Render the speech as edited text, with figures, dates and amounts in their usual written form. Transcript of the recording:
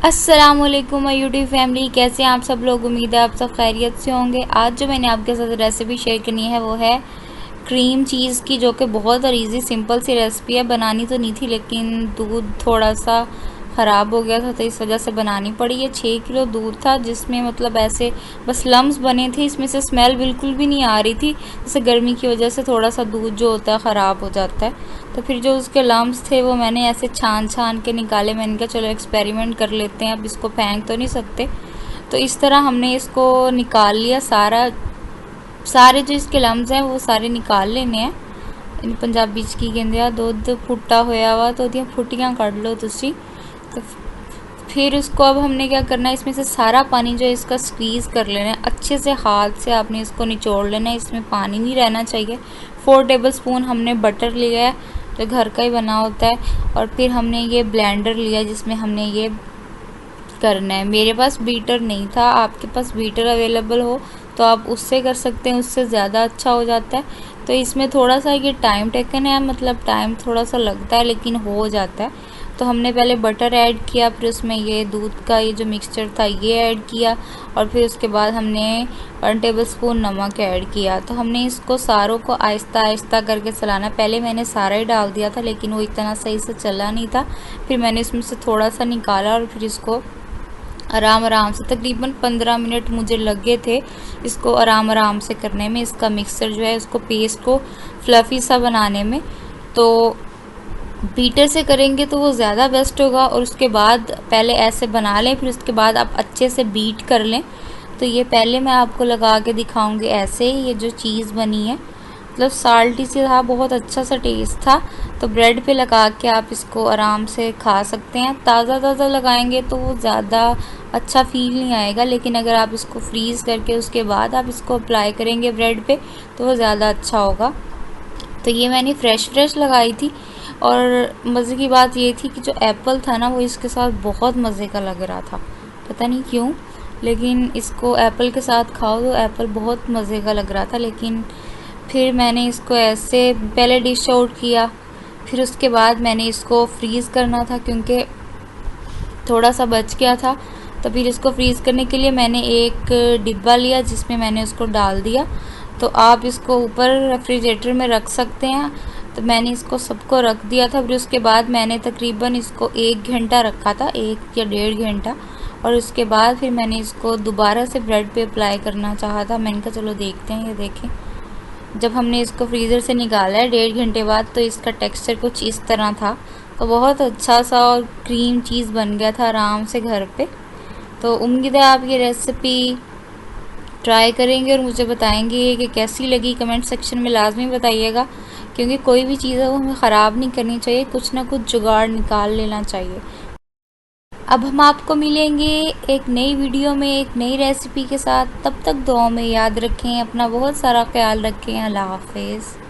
अस्सलामुअलैकुम my YouTube family, कैसे हैं आप सब लोग। उम्मीद है आप सब खैरियत से होंगे। आज जो मैंने आपके साथ रेसिपी शेयर करनी है वो है क्रीम चीज़ की, जो कि बहुत और इजी सिंपल सी रेसिपी है। बनानी तो नहीं थी लेकिन दूध थोड़ा सा ख़राब हो गया था तो इस वजह से बनानी पड़ी। ये 6 किलो दूध था जिसमें मतलब ऐसे बस लम्स बने थे, इसमें से स्मेल बिल्कुल भी नहीं आ रही थी। जैसे गर्मी की वजह से थोड़ा सा दूध जो होता है ख़राब हो जाता है, तो फिर जो उसके लम्स थे वो मैंने ऐसे छान छान के निकाले। मैंने कहा चलो एक्सपेरिमेंट कर लेते हैं, अब इसको फेंक तो नहीं सकते। तो इस तरह हमने इसको निकाल लिया। सारे जो इसके लम्स हैं वो सारे निकाल लेने हैं। इन पंजाबी च की कहते हैं, दुध फुट्टा होया वा तो ओदियां फुटियां कढ़ लो तुसी। तो फिर उसको अब हमने क्या करना है, इसमें से सारा पानी जो है इसका स्क्वीज़ कर लेना है अच्छे से। हाथ से आपने इसको निचोड़ लेना है, इसमें पानी नहीं रहना चाहिए। 4 टेबलस्पून हमने बटर लिया है जो घर का ही बना होता है। और फिर हमने ये ब्लेंडर लिया जिसमें हमने ये करना है। मेरे पास बीटर नहीं था, आपके पास बीटर अवेलेबल हो तो आप उससे कर सकते हैं, उससे ज़्यादा अच्छा हो जाता है। तो इसमें थोड़ा सा ये टाइम टेकन है, मतलब टाइम थोड़ा सा लगता है लेकिन हो जाता है। तो हमने पहले बटर ऐड किया, फिर उसमें ये दूध का ये जो मिक्सचर था ये ऐड किया, और फिर उसके बाद हमने 1 टेबलस्पून नमक ऐड किया। तो हमने इसको सारों को आहिस्ता आहिस्ता करके चलाना। पहले मैंने सारा ही डाल दिया था लेकिन वो इतना सही से चला नहीं था। फिर मैंने इसमें से थोड़ा सा निकाला और फिर इसको आराम आराम से तकरीबन 15 मिनट मुझे लगे थे इसको आराम आराम से करने में। इसका मिक्सर जो है उसको पेस्ट को फ्लफ़ी सा बनाने में। तो बीटर से करेंगे तो वो ज़्यादा बेस्ट होगा। और उसके बाद पहले ऐसे बना लें, फिर उसके बाद आप अच्छे से बीट कर लें। तो ये पहले मैं आपको लगा के दिखाऊंगी ऐसे ही। ये जो चीज़ बनी है मतलब साल्टी सी था, बहुत अच्छा सा टेस्ट था। तो ब्रेड पे लगा के आप इसको आराम से खा सकते हैं। ताज़ा ताज़ा लगाएंगे तो वो ज़्यादा अच्छा फील नहीं आएगा, लेकिन अगर आप इसको फ्रीज़ करके उसके बाद आप इसको अप्लाई करेंगे ब्रेड पे तो वो ज़्यादा अच्छा होगा। तो ये मैंने फ्रेश लगाई थी। और मज़े की बात ये थी कि जो एप्पल था ना वो इसके साथ बहुत मज़े का लग रहा था, पता नहीं क्यों, लेकिन इसको एप्पल के साथ खाओ तो एप्पल बहुत मज़े का लग रहा था। लेकिन फिर मैंने इसको ऐसे पहले डिश आउट किया, फिर उसके बाद मैंने इसको फ्रीज़ करना था क्योंकि थोड़ा सा बच गया था। तो फिर इसको फ्रीज़ करने के लिए मैंने एक डिब्बा लिया जिसमें मैंने उसको डाल दिया। तो आप इसको ऊपर रेफ्रिजरेटर में रख सकते हैं। तो मैंने इसको सबको रख दिया था। फिर उसके बाद मैंने तकरीबन इसको 1 घंटा रखा था, 1 या 1.5 घंटा। और उसके बाद फिर मैंने इसको दोबारा से ब्रेड पे अप्लाई करना चाहा था। मैंने कहा चलो देखते हैं। ये देखें, जब हमने इसको फ्रीज़र से निकाला है 1.5 घंटे बाद तो इसका टेक्सचर कुछ इस तरह था। तो बहुत अच्छा सा और क्रीम चीज़ बन गया था आराम से घर पे। तो उम्मीद है आप ये रेसिपी ट्राई करेंगे और मुझे बताएंगे कि कैसी लगी। कमेंट सेक्शन में लाजमी बताइएगा, क्योंकि कोई भी चीज़ है वो हमें ख़राब नहीं करनी चाहिए, कुछ ना कुछ जुगाड़ निकाल लेना चाहिए। अब हम आपको मिलेंगे एक नई वीडियो में एक नई रेसिपी के साथ। तब तक दुआ में याद रखें, अपना बहुत सारा ख्याल रखें। अल्लाह हाफिज़।